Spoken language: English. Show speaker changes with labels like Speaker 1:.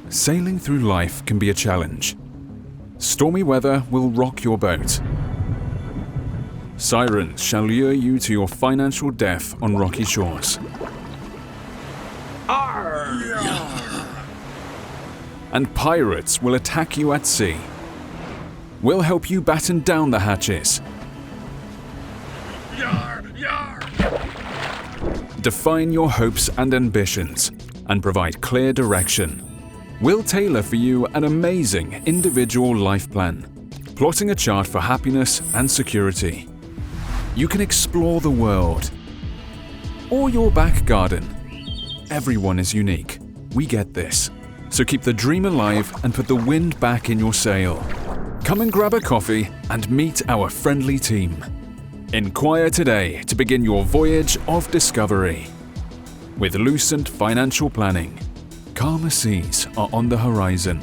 Speaker 1: Sailing through life can be a challenge. Stormy weather will rock your boat. Sirens shall lure you to your financial death on rocky shores. And pirates will attack you at sea. We'll help you batten down the hatches. Define your hopes and ambitions and provide clear direction. We'll tailor for you an amazing individual life plan, plotting a chart for happiness and security. You can explore the world or your back garden. Everyone is unique. We get this. So keep the dream alive and put the wind back in your sail. Come and grab a coffee and meet our friendly team. Inquire today to begin your voyage of discovery. With Lucent Financial Planning, calmer seas are on the horizon.